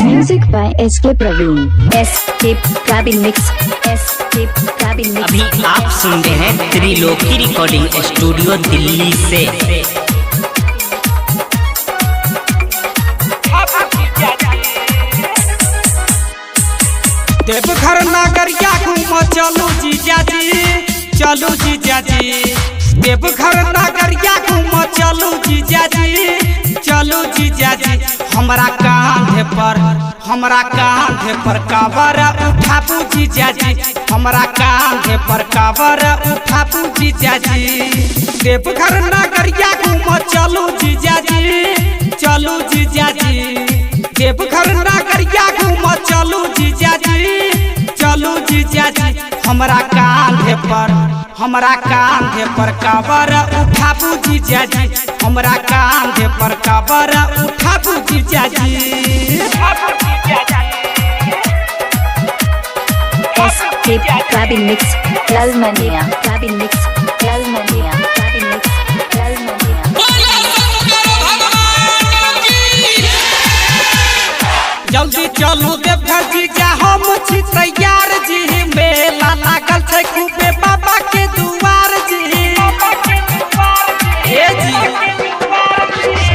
Music by SK Praveen. SK Praveen Mix. SK Praveen Mix. अभी आप सुन रहे हैं त्रिलोकी रिकॉर्डिंग स्टूडियो दिल्ली से। देवघर नगरिया घूम चलो जीजाजी, चलो जीजाजी। देवघर नगरिया घूम चलो जीजाजी, चलो जीजाजी। हमरा कांधे पर कावर उठाबू जीजाजी, हमरा कांधे पर कावर उठाबू जीजाजी। देवघर नगरिया घूम चलो जीजाजी, चलो जीजाजी। देवघर नगरिया घूम चलो जीजाजी, चलो जीजाजी। हमरा कांधे पर कावर उठाबू जीजाजी, हमरा कांधे पर कावर उठाबू जीजाजी। SK Praveen Mix. Lalmania. Praveen Mix. Lalmania. Praveen Mix. Lalmania. जल्दी चलू देवघर जीजा, हम छी तैयार जी। मेला लागल छै खूबे बाबा के दुआर जी। ए जी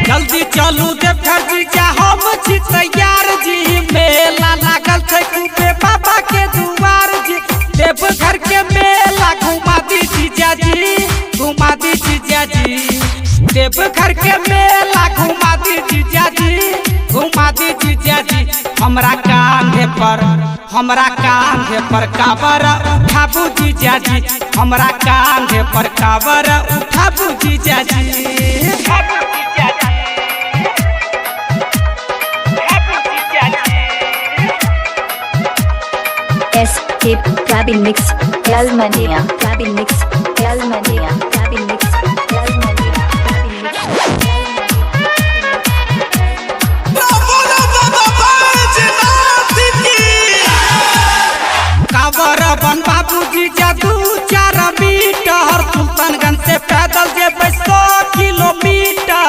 जल्दी चलू देवघर जीजा, हम छी तैयार जी। मेला लागल छै खूबे बाबा के दुआर जी। देवघर के मेला घुमा दी जीजाजी, घुमा दी जीजाजी। देवघर के मेला घुमा दी जीजाजी, घुमा दी जीजाजी। हमरा कांधे पर कावर उठाबू जीजाजी, हमरा कांधे पर कावर उठाबू जीजाजी। SK Praveen Mix. Lalmania. Praveen Mix. Lalmania. Praveen Mix. Lalmania. Praveen Mix. कावर बन बाबू जीजा 2-4 मीटर। सुल्तानगंज से पैदल जेबै 100 किलोमीटर।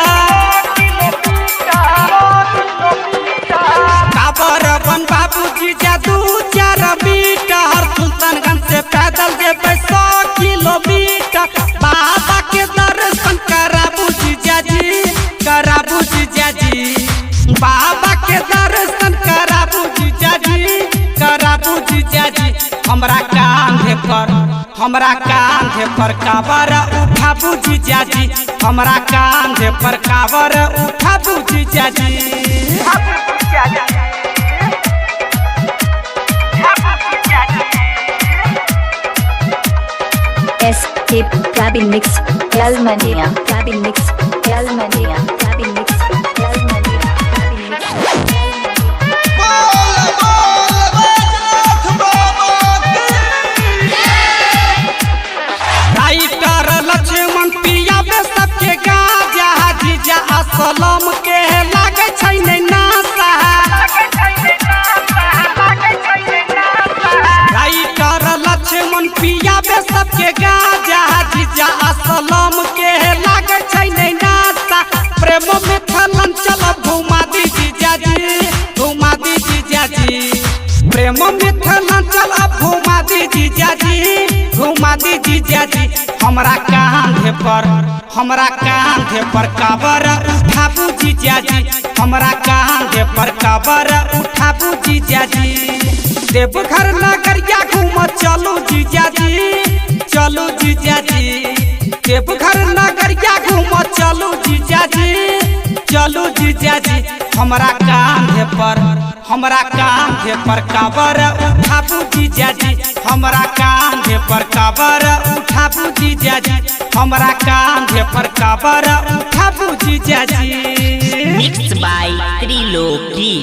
कावर बन बाबू जीजा 2-4 मीटर। सुल्तानगंज से पैदल जेबै 100 किलोमीटर। बाबा के दर्शन कराबू जीजाजी, कराबू जीजाजी। बाबा के दर्शन कराबू जीजाजी, कराबू जीजाजी। हमरा कांधे पर कावर उठाबू जीजाजी, हमरा कांधे पर कावर उठाबू जीजाजी। SK Praveen Mix. Lalmania. Praveen Mix. Lalmania. Praveen Mix. Lalmania. Praveen Mix. Writer Laxman Piya में सबके गाजा। जीजा असलम के लागे छै नै नासा। राइटर लक्ष्मण पिया में सबके गाजा। जीजा असलम के लागे छै नै नासा। प्रेम में खलन चलब घुमा दी जीजाजी, घुमा दी जीजाजी। प्रेम में खलन चलब घुमा दी जीजाजी, घुमा दी जीजाजी। हमरा कांधे पर कावर उठाबू जीजाजी, हमरा कांधे पर कावर उठाबू जीजाजी। देवघर नगरिया घूम चलो जीजाजी, चलो जीजाजी। देवघर नगरिया घूम चलो जीजाजी, चलो जीजाजी। हमरा कांधे पर कावर उठाबू जीजाजी, हमरा कांधे पर कावर उठाबू जीजाजी, हमरा कांधे पर कावर उठाबू जीजाजी। Mix by Triloki.